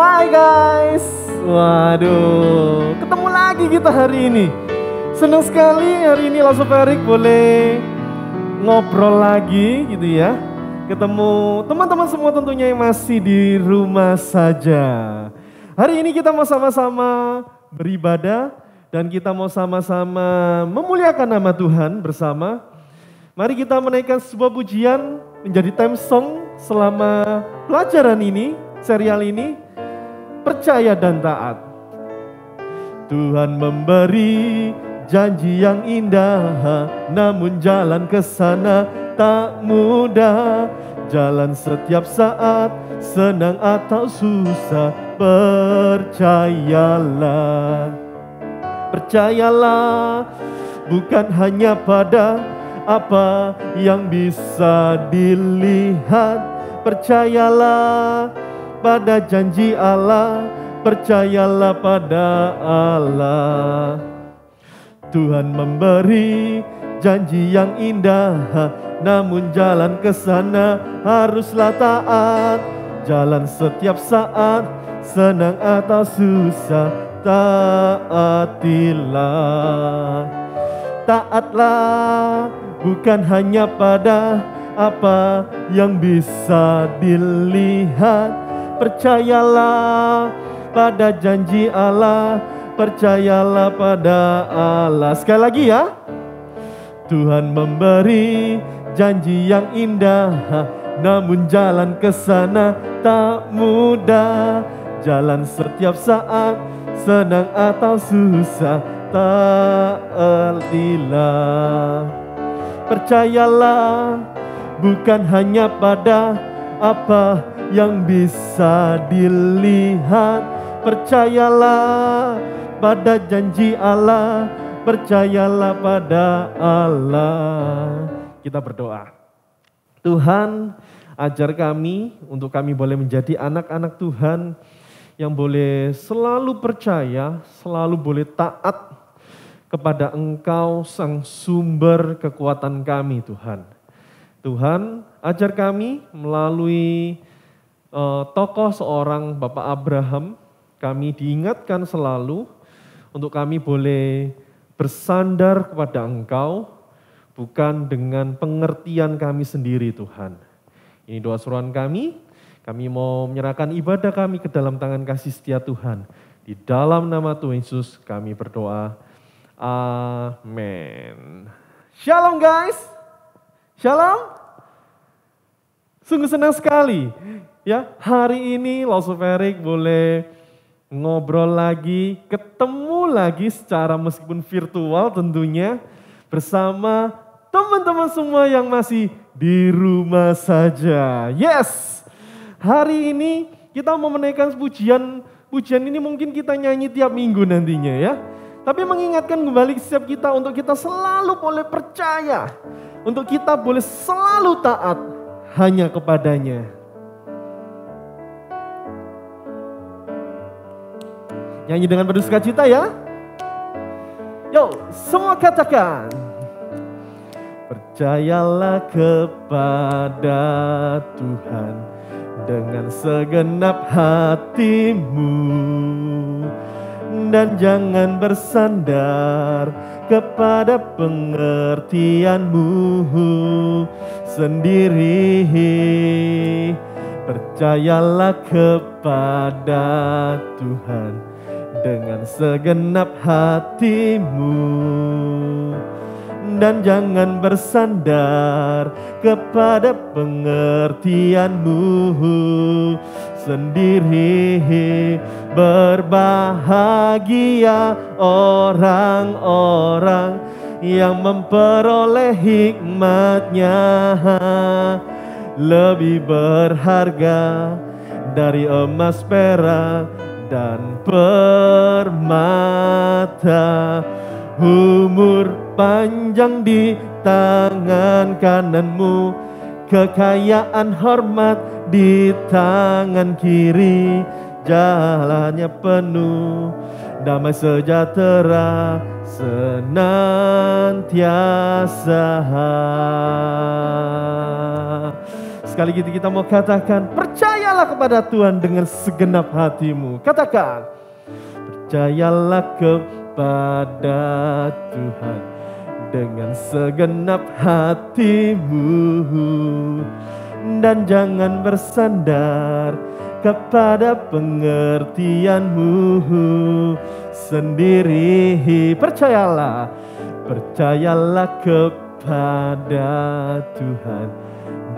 Hai guys, waduh, ketemu lagi kita hari ini. Senang sekali hari ini Langsung Perik boleh ngobrol lagi gitu ya. Ketemu teman-teman semua tentunya yang masih di rumah saja. Hari ini kita mau sama-sama beribadah dan kita mau sama-sama memuliakan nama Tuhan bersama. Mari kita menaikkan sebuah pujian menjadi theme song selama pelajaran ini, serial ini. Percaya dan taat. Tuhan memberi janji yang indah, namun jalan ke sana tak mudah. Jalan setiap saat, senang atau susah, percayalah. Percayalah, bukan hanya pada apa yang bisa dilihat. Percayalah pada janji Allah, percayalah pada Allah. Tuhan memberi janji yang indah, namun jalan ke sana haruslah taat. Jalan setiap saat, senang atau susah, taatilah. Taatlah, bukan hanya pada apa yang bisa dilihat. Percayalah pada janji Allah, percayalah pada Allah. Sekali lagi ya. Tuhan memberi janji yang indah, namun jalan ke sana tak mudah. Jalan setiap saat, senang atau susah, taatilah. Percayalah, bukan hanya pada apa yang bisa dilihat. Percayalah pada janji Allah, percayalah pada Allah. Kita berdoa. Tuhan, ajar kami untuk kami boleh menjadi anak-anak Tuhan yang boleh selalu percaya, selalu boleh taat kepada Engkau sang sumber kekuatan kami Tuhan. Tuhan, ajar kami melalui tokoh seorang Bapak Abraham, kami diingatkan selalu untuk kami boleh bersandar kepada Engkau, bukan dengan pengertian kami sendiri Tuhan. Ini doa seruan kami mau menyerahkan ibadah kami ke dalam tangan kasih setia Tuhan. Di dalam nama Tuhan Yesus kami berdoa, amin. Shalom guys, shalom. Sungguh senang sekali. Ya, hari ini Langsung Perik boleh ngobrol lagi, ketemu lagi secara meskipun virtual tentunya bersama teman-teman semua yang masih di rumah saja. Yes, hari ini kita mau menaikkan pujian ini mungkin kita nyanyi tiap minggu nantinya ya. Tapi mengingatkan kembali setiap kita untuk kita selalu boleh percaya, untuk kita boleh selalu taat hanya kepadanya. Nyanyi dengan penuh sukacita ya. Yo, semua katakan. Percayalah kepada Tuhan dengan segenap hatimu, dan jangan bersandar kepada pengertianmu sendiri. Percayalah kepada Tuhan dengan segenap hatimu, dan jangan bersandar kepada pengertianmu sendiri. Berbahagia orang-orang yang memperoleh hikmat-Nya, lebih berharga dari emas, perak, dan permata. Umur panjang di tangan kananmu, kekayaan hormat di tangan kiri. Jalannya penuh damai sejahtera senantiasa. Sekali lagi kita mau katakan, percayalah kepada Tuhan dengan segenap hatimu. Katakan, percayalah kepada Tuhan dengan segenap hatimu. Dan jangan bersandar kepada pengertianmu sendiri. Percayalah kepada Tuhan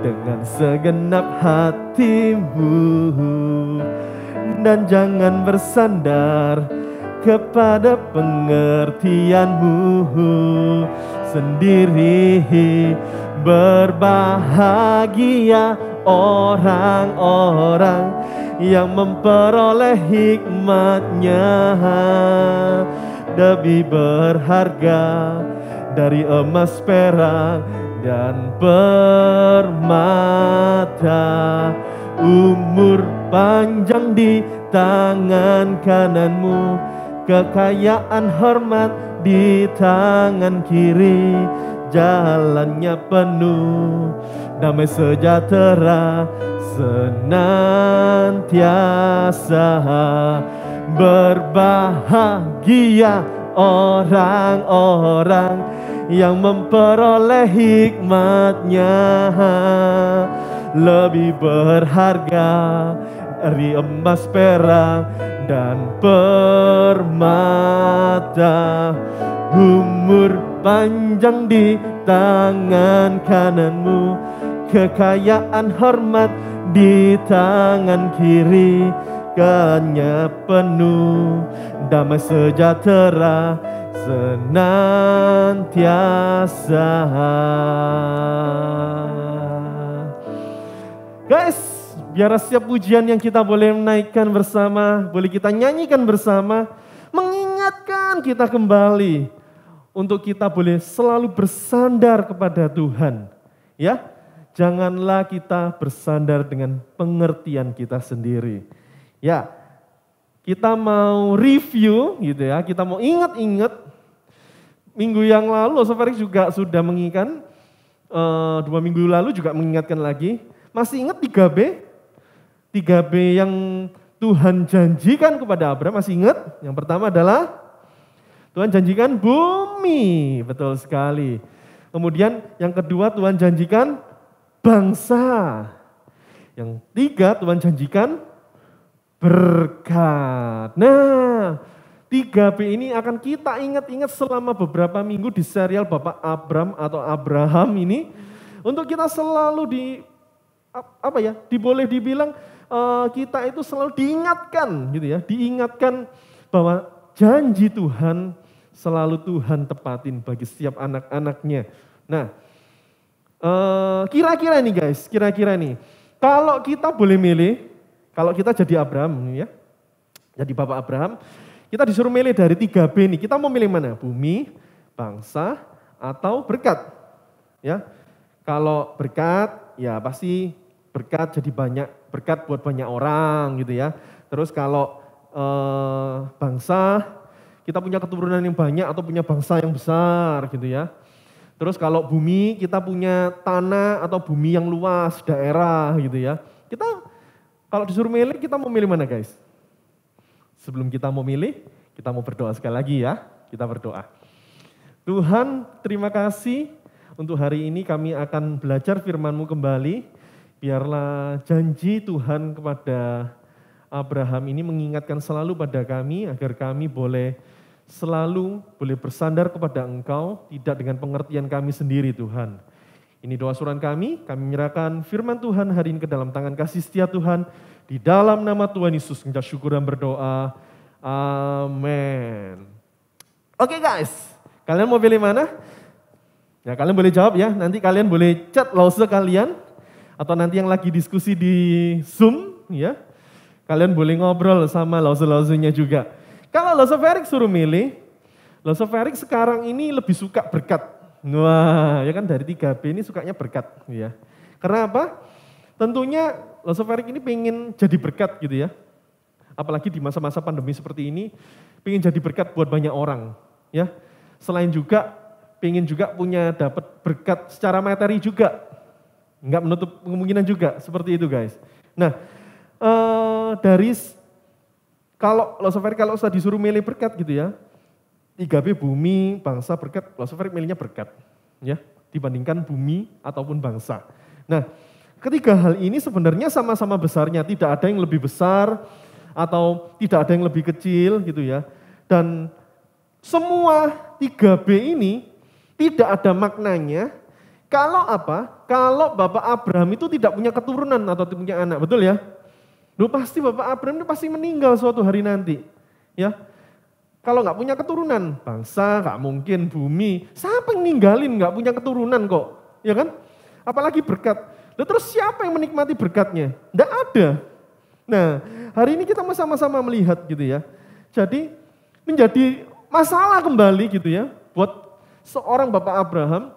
dengan segenap hatimu. Dan jangan bersandar kepada pengertianmu sendiri. Berbahagia orang-orang yang memperoleh hikmat-Nya, lebih berharga dari emas, perak, dan permata. Umur panjang di tangan kananmu, kekayaan hormat di tangan kiri. Jalannya penuh damai sejahtera senantiasa. Berbahagia orang-orang yang memperoleh hikmat-Nya, lebih berharga dari emas, perak, dan permata. Umur panjang di tangan kananmu, kekayaan hormat di tangan kiri. Jalannya penuh damai sejahtera senantiasa. Guys, biar setiap pujian yang kita boleh menaikkan bersama, boleh kita nyanyikan bersama, mengingatkan kita kembali untuk kita boleh selalu bersandar kepada Tuhan. Ya, janganlah kita bersandar dengan pengertian kita sendiri. Ya, kita mau review gitu ya, kita mau ingat-ingat. Minggu yang lalu Soferik juga sudah mengingatkan, 2 minggu lalu juga mengingatkan lagi. Masih ingat 3B? 3B yang Tuhan janjikan kepada Abraham, masih ingat? Yang pertama adalah Tuhan janjikan bumi, betul sekali. Kemudian yang kedua Tuhan janjikan bangsa. Yang tiga Tuhan janjikan berkat. Nah, 3B ini akan kita ingat-ingat selama beberapa minggu di serial Bapak Abram atau Abraham ini. Untuk kita selalu boleh dibilang kita itu selalu diingatkan gitu ya. Diingatkan bahwa janji Tuhan selalu Tuhan tepatin bagi setiap anak-anaknya. Nah, kira-kira nih guys, kalau kita boleh milih, kalau kita jadi Abraham ya, jadi Bapak Abraham, kita disuruh milih dari 3B nih, kita mau milih mana? Bumi, bangsa, atau berkat? Ya, kalau berkat, ya pasti berkat jadi banyak, berkat buat banyak orang gitu ya. Terus kalau bangsa, kita punya keturunan yang banyak atau punya bangsa yang besar gitu ya. Terus kalau bumi, kita punya tanah atau bumi yang luas, daerah gitu ya. Kita kalau disuruh milih, kita mau milih mana guys? Sebelum kita mau milih, kita mau berdoa sekali lagi ya. Kita berdoa. Tuhan, terima kasih untuk hari ini kami akan belajar firman-Mu kembali. Biarlah janji Tuhan kepada Abraham ini mengingatkan selalu pada kami agar kami boleh bersandar kepada Engkau, tidak dengan pengertian kami sendiri Tuhan. Ini doa suran kami menyerahkan firman Tuhan hari ini ke dalam tangan kasih setia Tuhan. Di dalam nama Tuhan Yesus kita syukur dan berdoa. Amin. Oke guys, kalian mau pilih mana? Ya kalian boleh jawab ya, nanti kalian boleh chat lause kalian. Atau nanti yang lagi diskusi di Zoom ya. Kalian boleh ngobrol sama lause-lausenya juga. Kalau Lause Ferik suruh milih, Lause Ferik sekarang ini lebih suka berkat. Wah, ya kan dari 3B ini sukanya berkat ya. Karena apa? Tentunya Lause Ferik ini pengen jadi berkat gitu ya. Apalagi di masa-masa pandemi seperti ini, pengen jadi berkat buat banyak orang ya. Selain juga pengen juga punya dapat berkat secara materi juga. Enggak menutup kemungkinan juga seperti itu guys. Nah, kalau usah disuruh milih berkat gitu ya, 3B bumi, bangsa, berkat, filosofer milihnya berkat ya, dibandingkan bumi ataupun bangsa. Nah, ketiga hal ini sebenarnya sama-sama besarnya, tidak ada yang lebih besar atau tidak ada yang lebih kecil gitu ya. Dan semua 3B ini tidak ada maknanya kalau apa? Kalau Bapak Abraham itu tidak punya keturunan atau tidak punya anak, betul ya? Loh pasti Bapak Abraham itu pasti meninggal suatu hari nanti. Ya, kalau nggak punya keturunan, bangsa nggak mungkin, bumi, siapa yang ninggalin nggak punya keturunan kok, ya kan? Apalagi berkat. Lalu terus siapa yang menikmati berkatnya? Nggak ada. Nah, hari ini kita sama-sama melihat gitu ya. Jadi menjadi masalah kembali gitu ya buat seorang Bapak Abraham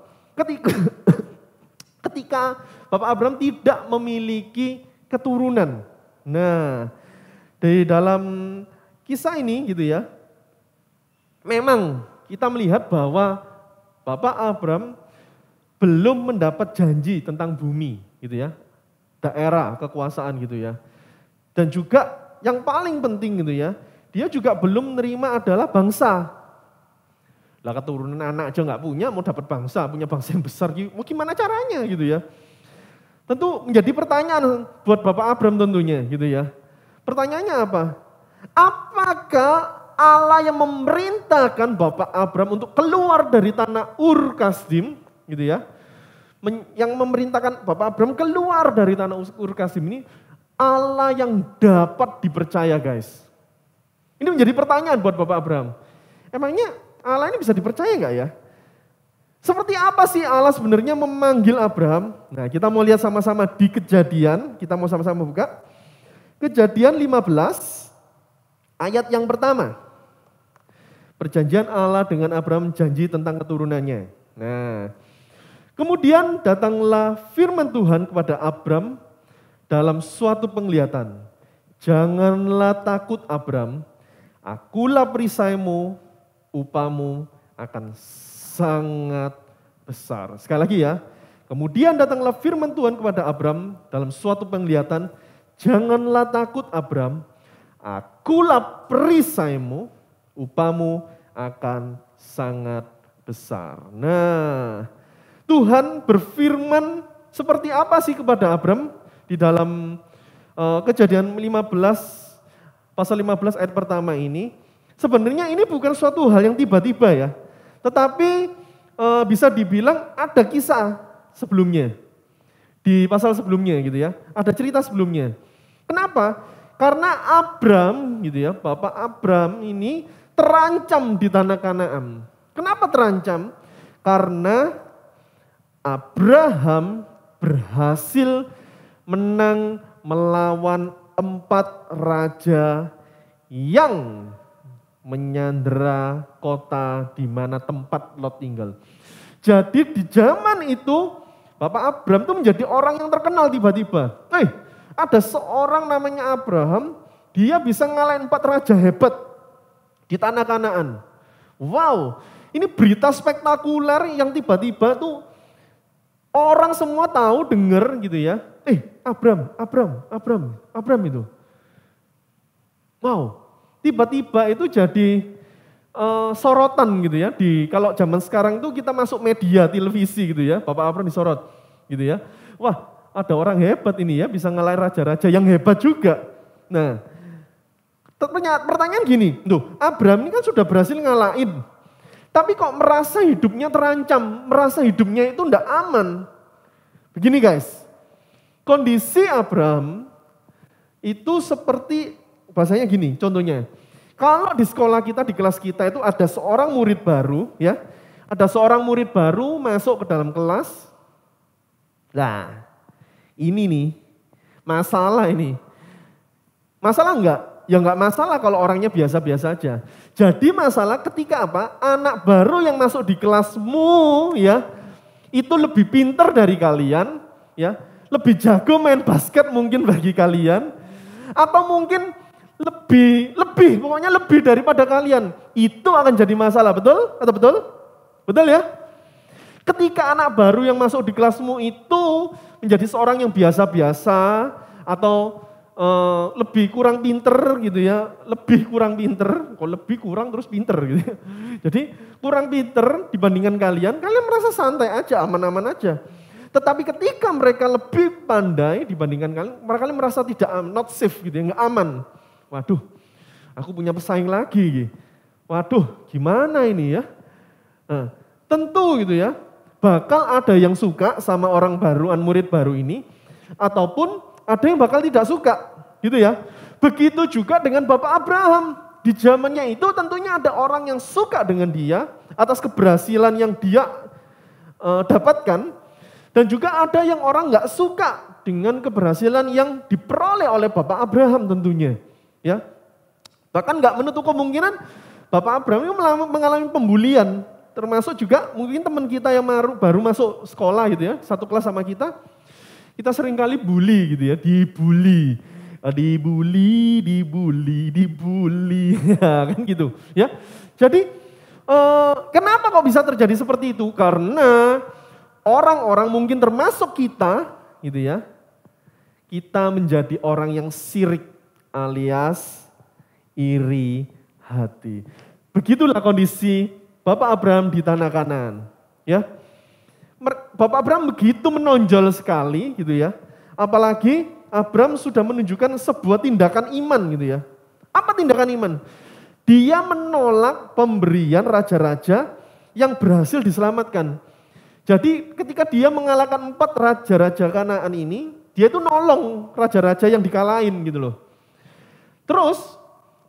ketika Bapak Abraham tidak memiliki keturunan. Nah, dari dalam kisah ini gitu ya, memang kita melihat bahwa Bapak Abraham belum mendapat janji tentang bumi gitu ya, daerah, kekuasaan gitu ya. Dan juga yang paling penting gitu ya, dia juga belum menerima adalah bangsa. Lah keturunan anak aja nggak punya, mau dapat bangsa, punya bangsa yang besar, mau gimana caranya gitu ya. Tentu menjadi pertanyaan buat Bapak Abraham tentunya gitu ya. Pertanyaannya apa? Apakah Allah yang memerintahkan Bapak Abraham untuk keluar dari tanah Ur Kasdim gitu ya. Yang memerintahkan Bapak Abraham keluar dari tanah Ur Kasdim ini Allah yang dapat dipercaya guys. Ini menjadi pertanyaan buat Bapak Abraham. Emangnya Allah ini bisa dipercaya enggak ya? Seperti apa sih Allah sebenarnya memanggil Abraham? Nah kita mau lihat sama-sama di Kejadian, kita mau sama-sama buka. Kejadian 15 ayat yang pertama. Perjanjian Allah dengan Abraham janji tentang keturunannya. Nah, kemudian datanglah firman Tuhan kepada Abraham dalam suatu penglihatan. Janganlah takut Abraham, akulah perisaimu, upamu akan sangat besar. Sekali lagi ya. Kemudian datanglah firman Tuhan kepada Abraham dalam suatu penglihatan. Janganlah takut Abraham, akulah perisaimu, upamu akan sangat besar. Nah, Tuhan berfirman seperti apa sih kepada Abraham di dalam Kejadian 15, pasal 15 ayat pertama ini. Sebenarnya ini bukan suatu hal yang tiba-tiba ya. Tetapi bisa dibilang ada kisah sebelumnya. Di pasal sebelumnya gitu ya. Ada cerita sebelumnya. Kenapa? Karena Abraham gitu ya, Bapak Abraham ini terancam di tanah Kanaan. Kenapa terancam? Karena Abraham berhasil menang melawan 4 raja yang menyandera kota di mana tempat Lot tinggal. Jadi di zaman itu Bapak Abraham itu menjadi orang yang terkenal tiba-tiba. Ada seorang namanya Abraham, dia bisa ngalahin 4 raja hebat di tanah Kanaan. Wow, ini berita spektakuler yang tiba-tiba tuh orang semua tahu, dengar gitu ya. Abraham itu. Wow, tiba-tiba itu jadi sorotan gitu ya. Kalau zaman sekarang itu kita masuk media, televisi gitu ya. Bapak Abraham disorot gitu ya. Wah, ada orang hebat ini ya, bisa ngalahin raja-raja yang hebat juga. Nah, pertanyaan gini, Abraham ini kan sudah berhasil ngalahin. Tapi kok merasa hidupnya terancam, merasa hidupnya itu enggak aman. Begini guys, kondisi Abraham itu seperti, bahasanya gini contohnya. Kalau di sekolah kita, di kelas kita itu ada seorang murid baru ya. Ada seorang murid baru masuk ke dalam kelas. Nah, ini nih masalah ini. Masalah enggak? Ya enggak masalah kalau orangnya biasa-biasa aja. Jadi masalah ketika apa? Anak baru yang masuk di kelasmu ya, itu lebih pintar dari kalian ya, lebih jago main basket mungkin bagi kalian, atau mungkin pokoknya lebih daripada kalian. Itu akan jadi masalah, betul? Atau betul? Betul ya? Ketika anak baru yang masuk di kelasmu itu menjadi seorang yang biasa-biasa atau lebih kurang pinter gitu ya, lebih kurang pinter, kok lebih kurang terus pinter gitu ya. Jadi kurang pinter dibandingkan kalian merasa santai aja, aman-aman aja. Tetapi ketika mereka lebih pandai dibandingkan kalian merasa tidak not safe gitu ya, nggak aman. Waduh, aku punya pesaing lagi gitu. Waduh, gimana ini ya? Nah, tentu gitu ya, bakal ada yang suka sama orang baru, murid baru ini, ataupun ada yang bakal tidak suka, gitu ya. Begitu juga dengan Bapak Abraham. Di zamannya itu tentunya ada orang yang suka dengan dia, atas keberhasilan yang dia dapatkan, dan juga ada yang orang nggak suka dengan keberhasilan yang diperoleh oleh Bapak Abraham tentunya. Ya, bahkan nggak menutup kemungkinan Bapak Abraham ini mengalami pembulian. Termasuk juga mungkin teman kita yang baru masuk sekolah gitu ya, satu kelas sama kita seringkali bully gitu ya, dibully, ya, kan gitu ya. Jadi kenapa kok bisa terjadi seperti itu? Karena orang-orang mungkin termasuk kita gitu ya, kita menjadi orang yang sirik alias iri hati. Begitulah kondisi Bapak Abraham di tanah Kanaan, ya. Bapak Abraham begitu menonjol sekali gitu ya. Apalagi Abraham sudah menunjukkan sebuah tindakan iman gitu ya. Apa tindakan iman? Dia menolak pemberian raja-raja yang berhasil diselamatkan. Jadi ketika dia mengalahkan 4 raja-raja Kanaan ini, dia itu nolong raja-raja yang dikalahin gitu loh. Terus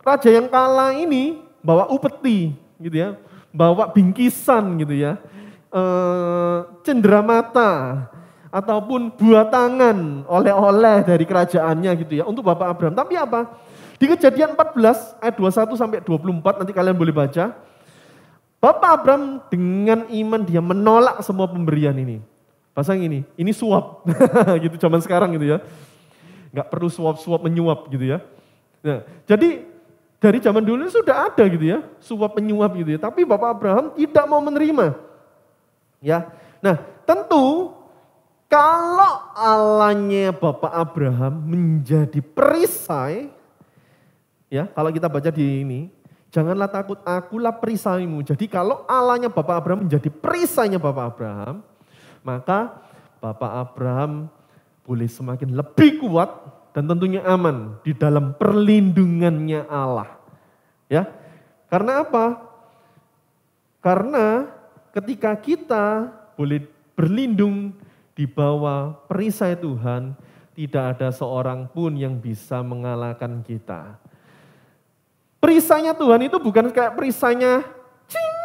raja yang kalah ini bawa upeti gitu ya. Bawa bingkisan gitu ya, cenderamata, ataupun buah tangan, oleh-oleh dari kerajaannya gitu ya, untuk Bapak Abraham. Tapi apa? Di Kejadian 14 ayat 21 sampai 24, nanti kalian boleh baca. Bapak Abraham dengan iman dia menolak semua pemberian ini. Pasang ini suap, gitu zaman sekarang gitu ya. Nggak perlu suap-suap menyuap gitu ya. Nah, jadi dari zaman dulu sudah ada gitu ya, suap penyuap gitu ya. Tapi Bapak Abraham tidak mau menerima. Ya. Nah, tentu kalau Allahnya Bapak Abraham menjadi perisai, ya, kalau kita baca di ini, janganlah takut, akulah perisaimu. Jadi kalau Allahnya Bapak Abraham menjadi perisainya Bapak Abraham, maka Bapak Abraham boleh semakin lebih kuat dan tentunya aman di dalam perlindungannya Allah. Ya. Karena apa? Karena ketika kita boleh berlindung di bawah perisai Tuhan, tidak ada seorang pun yang bisa mengalahkan kita. Perisainya Tuhan itu bukan kayak perisainya cing.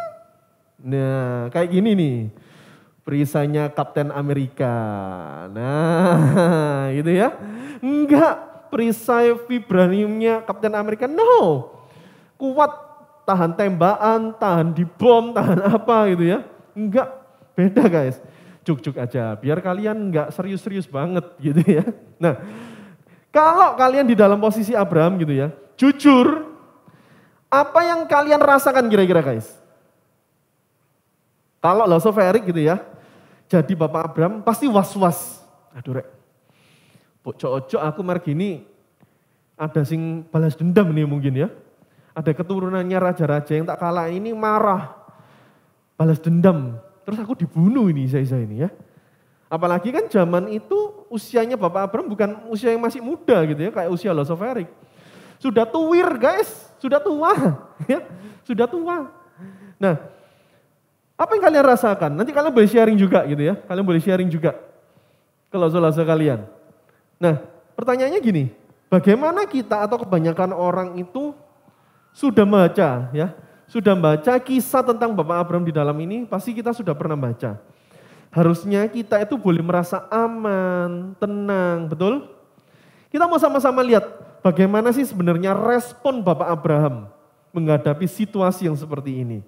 Nah, kayak gini nih. Perisainya Kapten Amerika. Nah, gitu ya. Enggak, perisai vibraniumnya Kapten Amerika, no. Kuat, tahan tembakan, tahan dibom, tahan apa gitu ya. Enggak, beda guys. Cuk-cuk aja, biar kalian enggak serius-serius banget gitu ya. Nah, kalau kalian di dalam posisi Abraham gitu ya, jujur, apa yang kalian rasakan kira-kira guys? Kalau Lasoferik gitu ya, jadi Bapak Abraham pasti was-was. Aduh rek, ojo aku margini ada sing balas dendam nih mungkin ya. Ada keturunannya raja-raja yang tak kalah ini marah, balas dendam. Terus aku dibunuh ini saya ini ya. Apalagi kan zaman itu usianya Bapak Abraham bukan usia yang masih muda gitu ya, kayak usia Lasoferik. Sudah tuwir guys, sudah tua ya, sudah tua. Nah, apa yang kalian rasakan? Nanti kalian boleh sharing juga gitu ya. Kalian boleh sharing juga ke lazo-lazo kalian. Nah, pertanyaannya gini, bagaimana kita atau kebanyakan orang itu sudah baca ya, sudah baca kisah tentang Bapak Abraham di dalam ini, pasti kita sudah pernah baca. Harusnya kita itu boleh merasa aman, tenang, betul? Kita mau sama-sama lihat bagaimana sih sebenarnya respon Bapak Abraham menghadapi situasi yang seperti ini.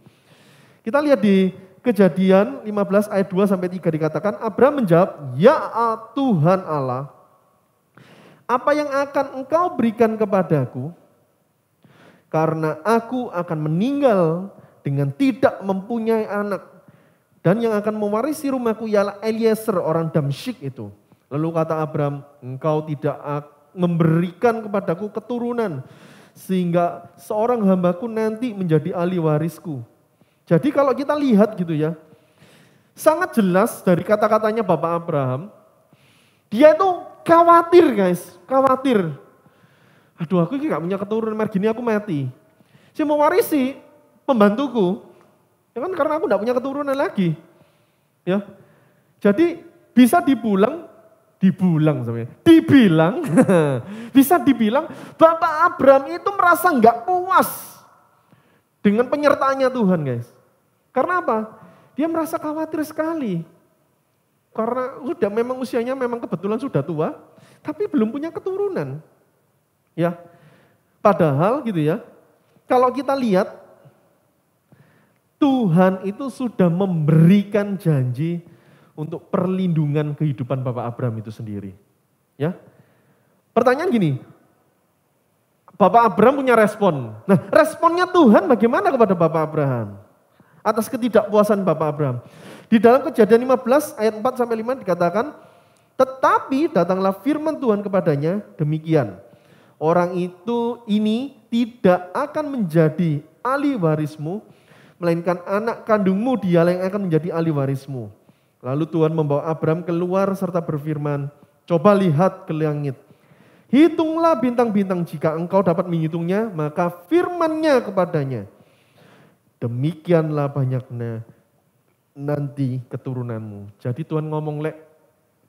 Kita lihat di Kejadian 15 ayat 2 sampai 3 dikatakan, Abraham menjawab, "Ya Tuhan Allah, apa yang akan Engkau berikan kepadaku? Karena aku akan meninggal dengan tidak mempunyai anak. Dan yang akan mewarisi rumahku ialah Eliezer orang Damsyik itu. Lalu kata Abram, engkau tidak memberikan kepadaku keturunan, sehingga seorang hambaku nanti menjadi ahli warisku. Jadi kalau kita lihat gitu ya, sangat jelas dari kata-katanya Bapak Abraham, dia itu khawatir guys, khawatir. Aduh aku ini gak punya keturunan, gini aku mati. Saya mau warisi pembantuku, ya kan karena aku gak punya keturunan lagi. Ya, jadi bisa dibilang bisa dibilang Bapak Abraham itu merasa gak puas dengan penyertaannya Tuhan guys. Karena apa? Dia merasa khawatir sekali. Karena memang usianya memang kebetulan sudah tua, tapi belum punya keturunan. Ya, padahal gitu ya, kalau kita lihat, Tuhan itu sudah memberikan janji untuk perlindungan kehidupan Bapak Abraham itu sendiri. Ya, pertanyaan gini, Bapak Abraham punya respon. Nah, responnya Tuhan bagaimana kepada Bapak Abraham? Atas ketidakpuasan Bapak Abraham. Di dalam Kejadian 15 ayat 4 sampai 5 dikatakan, tetapi datanglah firman Tuhan kepadanya demikian. Orang ini tidak akan menjadi ahli warismu, melainkan anak kandungmu dialah yang akan menjadi ahli warismu. Lalu Tuhan membawa Abraham keluar serta berfirman, coba lihat ke langit. Hitunglah bintang-bintang, jika engkau dapat menghitungnya, maka firman-Nya kepadanya, demikianlah banyaknya nanti keturunanmu. Jadi Tuhan ngomong,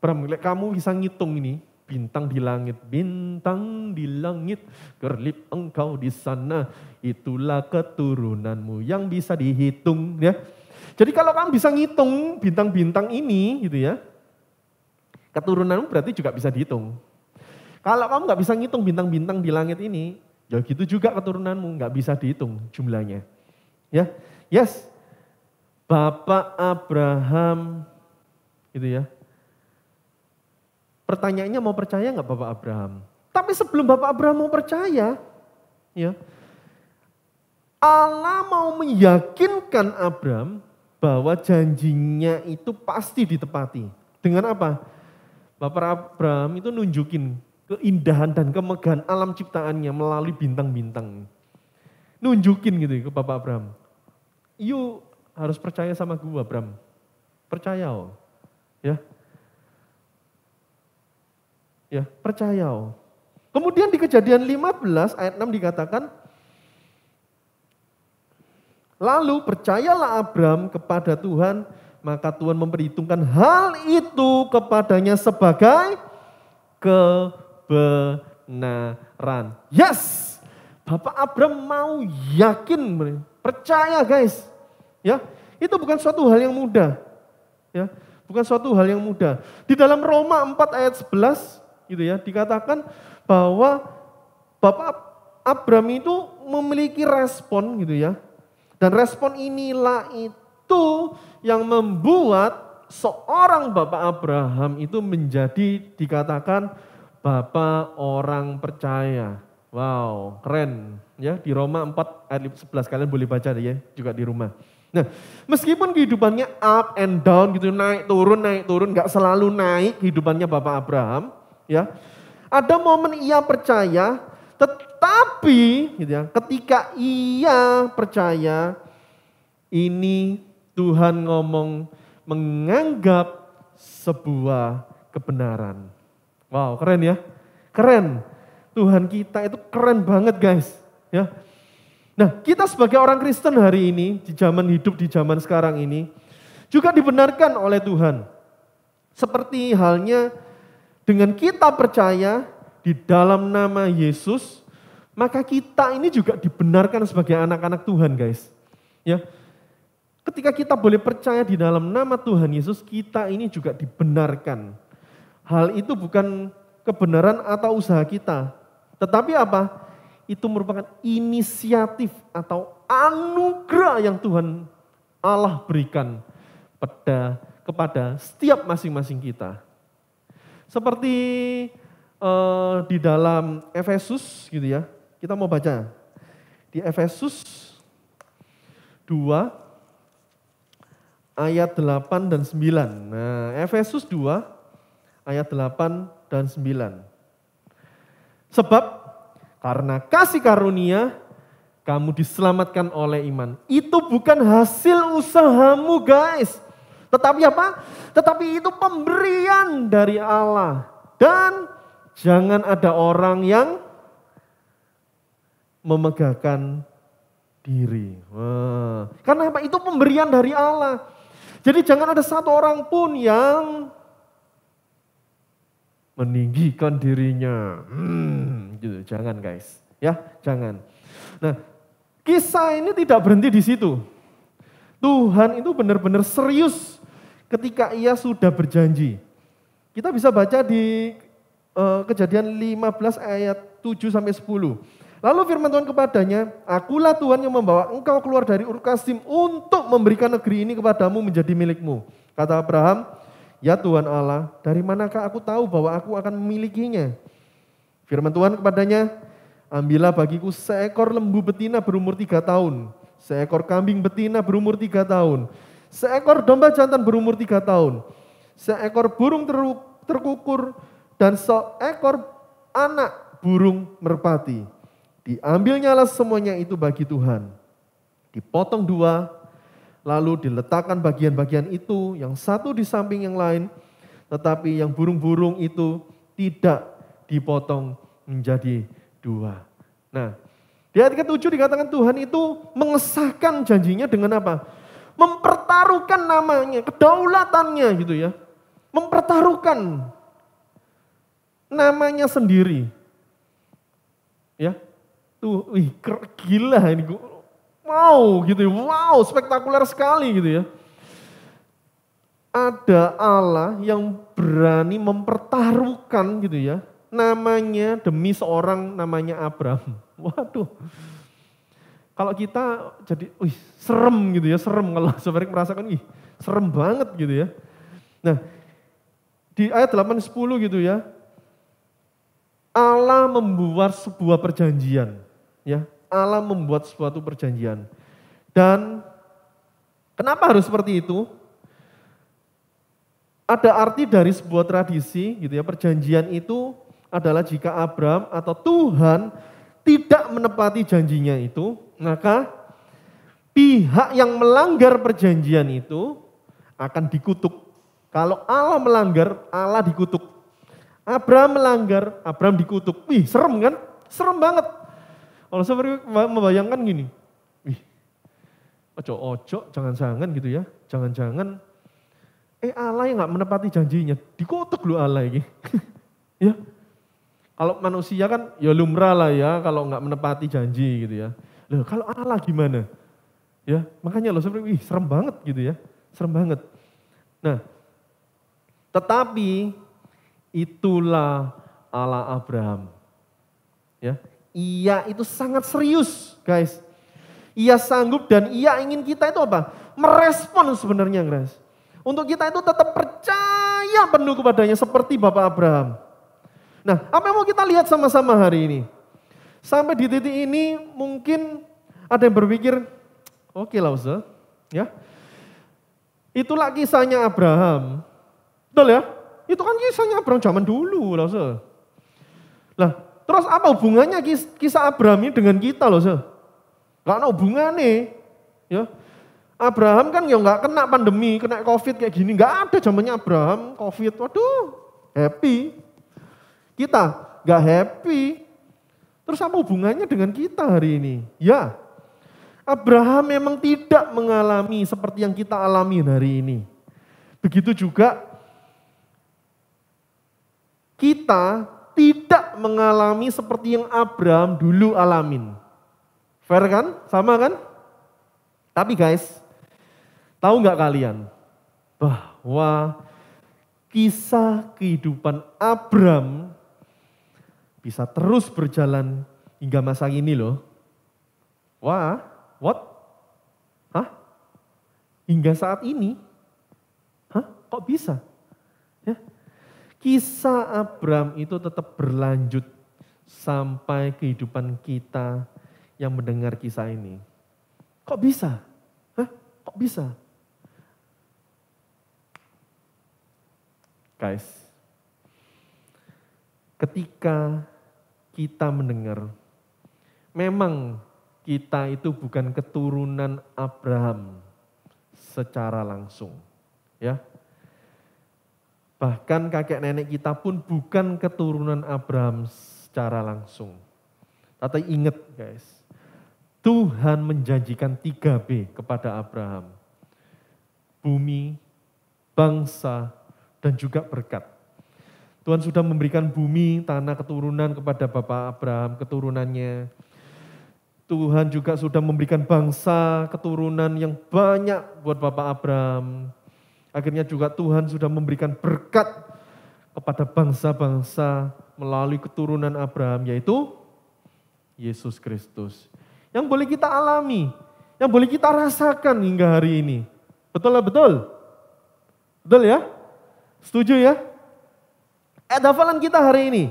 Abraham, kamu bisa ngitung ini, bintang di langit, kerlip engkau di sana, itulah keturunanmu yang bisa dihitung ya. Jadi kalau kamu bisa ngitung bintang-bintang ini gitu ya, keturunanmu berarti juga bisa dihitung. Kalau kamu nggak bisa ngitung bintang-bintang di langit ini, ya gitu juga keturunanmu nggak bisa dihitung jumlahnya. Ya, yes, Bapak Abraham gitu ya. Pertanyaannya mau percaya nggak Bapak Abraham? Tapi sebelum Bapak Abraham mau percaya, ya, Allah mau meyakinkan Abraham bahwa janjinya itu pasti ditepati. Dengan apa? Bapak Abraham itu nunjukin keindahan dan kemegahan alam ciptaannya melalui bintang-bintang. Nunjukin gitu ke Bapak Abraham. You harus percaya sama gue Abraham. Percaya oh. Ya. Ya, percaya. Kemudian di Kejadian 15 ayat 6 dikatakan, lalu percayalah Abraham kepada Tuhan, maka Tuhan memperhitungkan hal itu kepadanya sebagai kebenaran. Yes, Bapak Abraham mau yakin, percaya guys. Ya, itu bukan suatu hal yang mudah. Ya, bukan suatu hal yang mudah. Di dalam Roma 4 ayat 11 gitu ya, dikatakan bahwa Bapak Abraham itu memiliki respon gitu ya. Dan respon inilah itu yang membuat seorang Bapak Abraham itu menjadi dikatakan Bapak orang percaya. Wow, keren ya. Di Roma 4 ayat 11 kalian boleh baca ya juga di rumah. Nah, meskipun kehidupannya up and down gitu, naik turun, gak selalu naik kehidupannya Bapak Abraham. Ya, ada momen ia percaya, tetapi gitu ya, ketika ia percaya, ini Tuhan ngomong menganggap sebuah kebenaran. Wow, keren ya, keren. Tuhan kita itu keren banget guys. Ya, nah kita sebagai orang Kristen hari ini di zaman sekarang ini juga dibenarkan oleh Tuhan. Seperti halnya dengan kita percaya di dalam nama Yesus, maka kita ini juga dibenarkan sebagai anak-anak Tuhan guys. Ya, ketika kita boleh percaya di dalam nama Tuhan Yesus, kita ini juga dibenarkan. Hal itu bukan kebenaran atau usaha kita, tetapi apa? Itu merupakan inisiatif atau anugerah yang Tuhan Allah berikan kepada setiap masing-masing kita. Seperti di dalam Efesus gitu ya, kita mau baca. Di Efesus 2 ayat 8 dan 9. Nah, Efesus 2 ayat 8 dan 9. Sebab karena kasih karunia kamu diselamatkan oleh iman. Itu bukan hasil usahamu guys. Tetapi apa? Tetapi itu pemberian dari Allah. Dan jangan ada orang yang memegahkan diri. Karena apa? Itu pemberian dari Allah. Jadi jangan ada satu orang pun yang meninggikan dirinya. Gitu. Jangan guys. Ya, jangan. Nah, kisah ini tidak berhenti di situ. Tuhan itu benar-benar serius ketika ia sudah berjanji. Kita bisa baca di Kejadian 15 ayat 7 sampai 10. Lalu firman Tuhan kepadanya, akulah Tuhan yang membawa engkau keluar dari Ur Kasdim untuk memberikan negeri ini kepadamu menjadi milikmu. Kata Abraham, ya Tuhan Allah, dari manakah aku tahu bahwa aku akan memilikinya? Firman Tuhan kepadanya, ambillah bagiku seekor lembu betina berumur 3 tahun, seekor kambing betina berumur 3 tahun, seekor domba jantan berumur 3 tahun, seekor burung terkukur, dan seekor anak burung merpati. Diambilnyalah semuanya itu bagi Tuhan. Dipotong 2, lalu diletakkan bagian-bagian itu, yang satu di samping yang lain, tetapi yang burung-burung itu tidak dipotong menjadi 2. Nah, di ayat ke-7 dikatakan Tuhan itu mengesahkan janjinya dengan apa? Mempertaruhkan namanya, kedaulatannya gitu ya. Mempertaruhkan namanya sendiri. Ya. Tuh, gila ini. Wow gitu ya. Wow, spektakuler sekali gitu ya. Ada Allah yang berani mempertaruhkan gitu ya. Namanya demi seorang namanya Abraham. Waduh. Kalau kita jadi, serem gitu ya, serem kalau sebenarnya merasakan, serem banget gitu ya. Nah, di ayat 8-10 gitu ya, Allah membuat sebuah perjanjian, ya. Allah membuat suatu perjanjian. Dan kenapa harus seperti itu? Ada arti dari sebuah tradisi gitu ya, perjanjian itu adalah jika Abraham atau Tuhan tidak menepati janjinya itu, maka pihak yang melanggar perjanjian itu akan dikutuk. Kalau Allah melanggar, Allah dikutuk. Abraham melanggar, Abraham dikutuk. Serem kan? Serem banget. Kalau seperti membayangkan gini, ojo-ojo, jangan-jangan gitu ya, jangan-jangan Allah yang gak menepati janjinya, dikutuk lu Allah ini. Ya. Kalau manusia kan ya lumrah lah ya, kalau gak menepati janji gitu ya. Loh, kalau Allah gimana? Ya, makanya loh seperti serem banget gitu ya, serem banget. Nah, tetapi itulah Allah Abraham. Ya, ia itu sangat serius, guys. Ia sanggup dan ia ingin kita itu apa? Merespon sebenarnya, guys. Untuk kita itu tetap percaya penuh kepadanya seperti Bapak Abraham. Nah, apa yang mau kita lihat sama-sama hari ini? Sampai di titik ini mungkin ada yang berpikir, oke lah Ustaz, ya. Itulah kisahnya Abraham. Betul ya? Itu kan kisahnya Abraham zaman dulu lah Ustaz. Lah, terus apa hubungannya kisah Abraham ini dengan kita loh Ustaz? Gak ada hubungannya. Ya. Abraham kan ya gak kena pandemi, kena COVID kayak gini. Gak ada zamannya Abraham, COVID. Waduh, happy. Kita gak happy. Terus apa hubungannya dengan kita hari ini? Ya, Abraham memang tidak mengalami seperti yang kita alami hari ini. Begitu juga kita tidak mengalami seperti yang Abraham dulu alamin. Fair kan? Sama kan? Tapi guys, tahu nggak kalian bahwa kisah kehidupan Abraham bisa terus berjalan hingga masa ini loh. Wah, what? Hah? Hingga saat ini? Hah? Kok bisa? Ya. Kisah Abraham itu tetap berlanjut sampai kehidupan kita yang mendengar kisah ini. Kok bisa? Hah? Kok bisa? Guys, ketika kita mendengar, memang kita itu bukan keturunan Abraham secara langsung, ya. Bahkan kakek nenek kita pun bukan keturunan Abraham secara langsung. Tapi ingat guys, Tuhan menjanjikan 3B kepada Abraham. Bumi, bangsa, dan juga berkat. Tuhan sudah memberikan bumi, tanah, keturunan kepada Bapak Abraham, keturunannya. Tuhan juga sudah memberikan bangsa, keturunan yang banyak buat Bapak Abraham. Akhirnya juga Tuhan sudah memberikan berkat kepada bangsa-bangsa melalui keturunan Abraham, yaitu Yesus Kristus. Yang boleh kita alami, yang boleh kita rasakan hingga hari ini. Betul lah, betul? Betul ya? Setuju ya? Hafalan kita hari ini.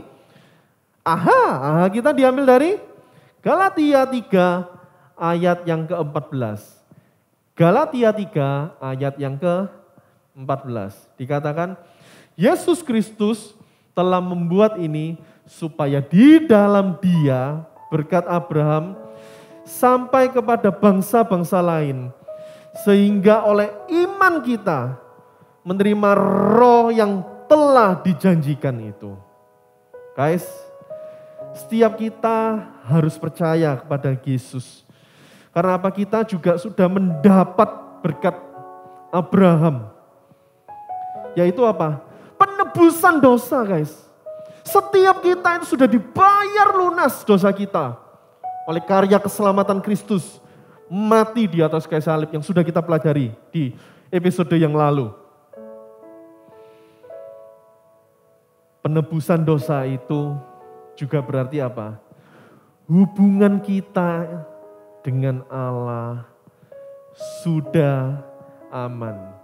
Aha, kita diambil dari Galatia 3 ayat yang ke-14. Galatia 3 ayat yang ke-14. Dikatakan, Yesus Kristus telah membuat ini supaya di dalam Dia berkat Abraham sampai kepada bangsa-bangsa lain. Sehingga oleh iman kita menerima roh yang telah dijanjikan itu. Guys, setiap kita harus percaya kepada Yesus. Karena apa? Kita juga sudah mendapat berkat Abraham. Yaitu apa? Penebusan dosa guys. Setiap kita itu sudah dibayar lunas dosa kita. Oleh karya keselamatan Kristus. Mati di atas kayu salib yang sudah kita pelajari di episode yang lalu. Penebusan dosa itu juga berarti apa? Hubungan kita dengan Allah sudah aman.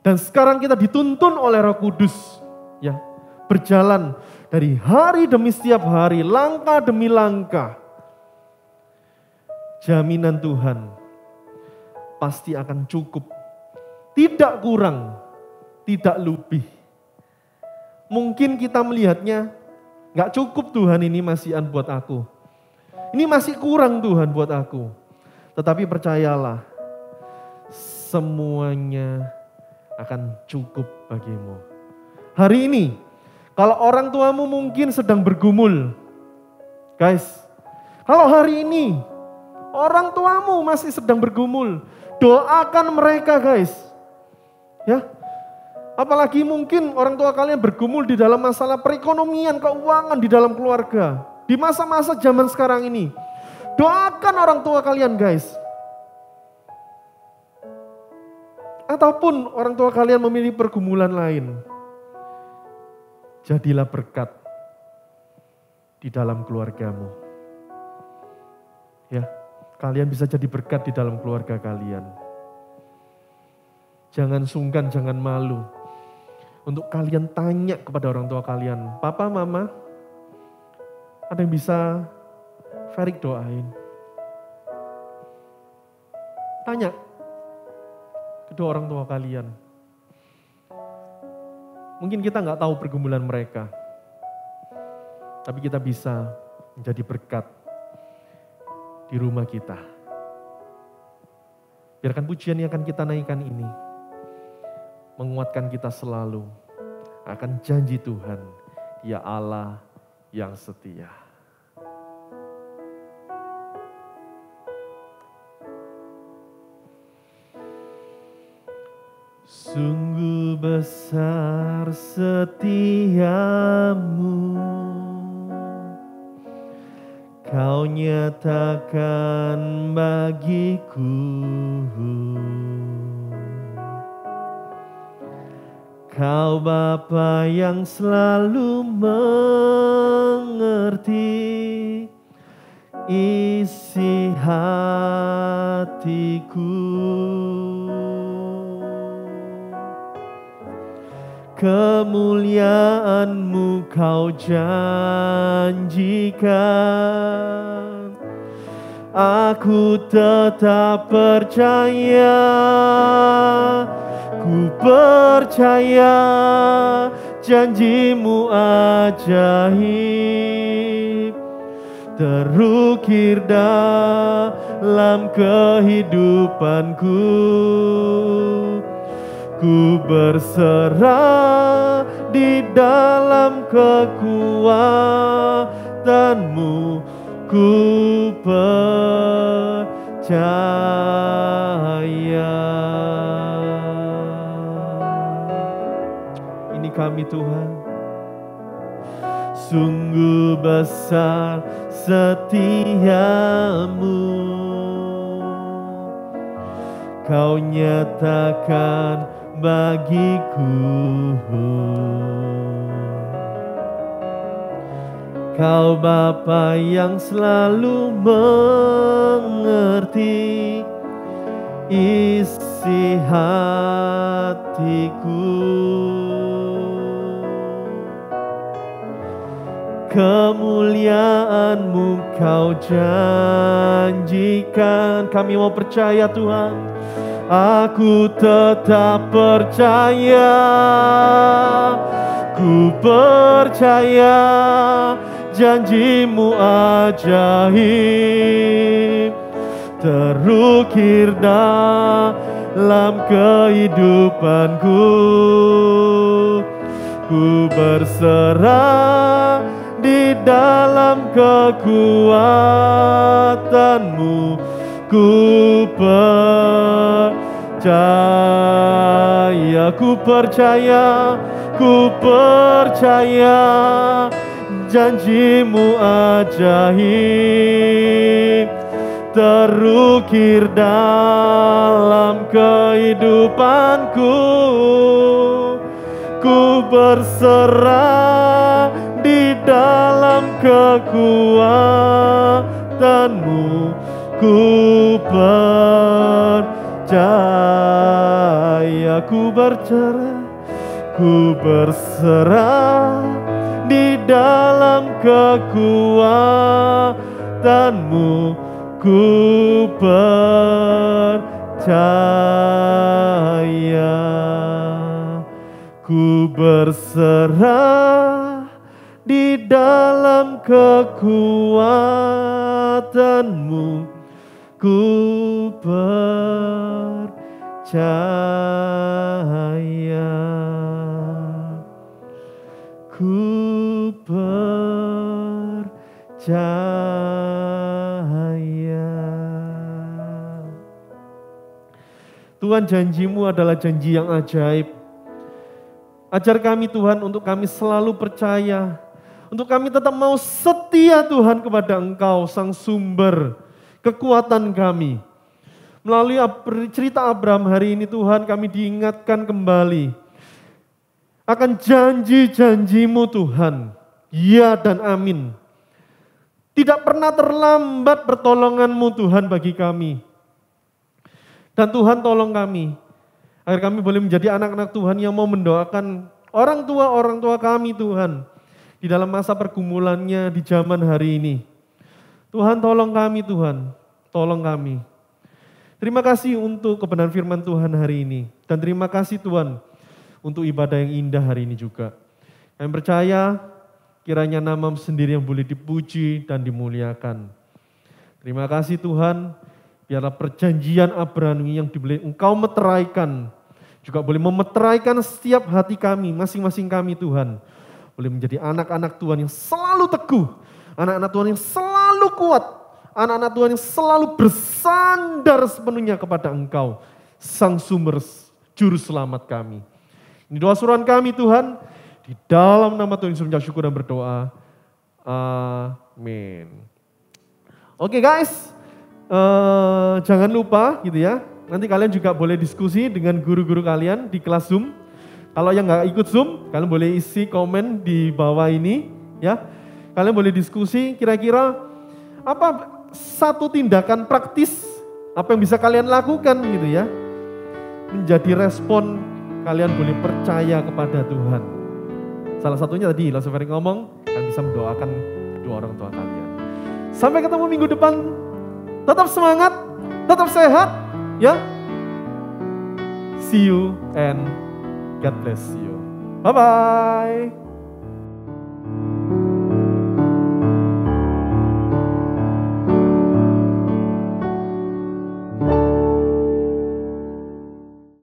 Dan sekarang kita dituntun oleh Roh Kudus, ya, berjalan dari hari demi setiap hari, langkah demi langkah. Jaminan Tuhan pasti akan cukup, tidak kurang, tidak lebih. Mungkin kita melihatnya, gak cukup Tuhan, ini masihan buat aku. Ini masih kurang Tuhan buat aku. Tetapi percayalah, semuanya akan cukup bagimu. Hari ini, kalau orang tuamu mungkin sedang bergumul. Guys, kalau hari ini, orang tuamu masih sedang bergumul, doakan mereka guys. Ya, apalagi mungkin orang tua kalian bergumul di dalam masalah perekonomian, keuangan di dalam keluarga. Di masa-masa zaman sekarang ini, doakan orang tua kalian guys. Ataupun orang tua kalian memilih pergumulan lain. Jadilah berkat di dalam keluargamu. Ya, kalian bisa jadi berkat di dalam keluarga kalian. Jangan sungkan, jangan malu. Untuk kalian tanya kepada orang tua kalian, Papa, Mama, ada yang bisa Ferik doain? Tanya kedua orang tua kalian. Mungkin kita nggak tahu pergumulan mereka, tapi kita bisa menjadi berkat di rumah kita. Biarkan pujian yang akan kita naikkan ini menguatkan kita selalu akan janji Tuhan, Dia Allah yang setia. Sungguh besar setiamu, Kau nyatakan bagiku. Kau Bapa yang selalu mengerti isi hatiku. Kemuliaan-Mu Kau janjikan, aku tetap percaya. Ku Ku percaya janjimu ajaib, terukir dalam kehidupanku. Ku berserah di dalam kekuatanmu. Ku percaya. Ini kami Tuhan, sungguh besar setiamu. Kau nyatakan bagiku, Kau Bapa yang selalu mengerti isi hatiku. Kemuliaan-Mu Kau janjikan. Kami mau percaya Tuhan. Aku tetap percaya. Ku percaya janjimu ajaib, terukir dalam kehidupanku. Ku berserah di dalam kekuatanmu. Ku percaya, ku percaya, ku percaya janjimu ajaib, terukir dalam kehidupanku. Ku berserah di dalam kekuatanmu. Ku percaya, ku berserah, ku berserah di dalam kekuatanmu. Ku percaya, ku berserah di dalam kekuatanmu. Ku percaya, ku percaya. Tuhan, janjimu adalah janji yang ajaib. Ajar kami Tuhan untuk kami selalu percaya, untuk kami tetap mau setia Tuhan kepada Engkau, Sang Sumber kekuatan kami. Melalui cerita Abraham hari ini Tuhan, kami diingatkan kembali akan janji-janjimu Tuhan. Ya dan amin. Tidak pernah terlambat pertolonganmu Tuhan bagi kami. Dan Tuhan tolong kami, agar kami boleh menjadi anak-anak Tuhan yang mau mendoakan orang tua kami Tuhan, di dalam masa pergumulannya di zaman hari ini. Tuhan tolong kami Tuhan, tolong kami. Terima kasih untuk kebenaran firman Tuhan hari ini. Dan terima kasih Tuhan untuk ibadah yang indah hari ini juga. Kami percaya kiranya nama-Mu sendiri yang boleh dipuji dan dimuliakan. Terima kasih Tuhan, biarlah perjanjian Abraham yang boleh Engkau meteraikan, juga boleh memeteraikan setiap hati kami, masing-masing kami Tuhan. Boleh menjadi anak-anak Tuhan yang selalu teguh, anak-anak Tuhan yang selalu kuat, anak-anak Tuhan yang selalu bersandar sepenuhnya kepada Engkau, Sang Sumber Juru Selamat kami. Ini doa suruhan kami Tuhan, di dalam nama Tuhan Yesus mengucap syukur dan berdoa. Amin. Oke guys, jangan lupa gitu ya, nanti kalian juga boleh diskusi dengan guru-guru kalian di kelas Zoom. Kalau yang nggak ikut Zoom, kalian boleh isi komen di bawah ini ya. Kalian boleh diskusi kira-kira apa satu tindakan praktis apa yang bisa kalian lakukan gitu ya. Menjadi respon kalian boleh percaya kepada Tuhan. Salah satunya tadi Langsung Ferry ngomong, kalian bisa mendoakan kedua orang tua kalian. Sampai ketemu minggu depan. Tetap semangat, tetap sehat ya. See you and God bless you. Bye-bye.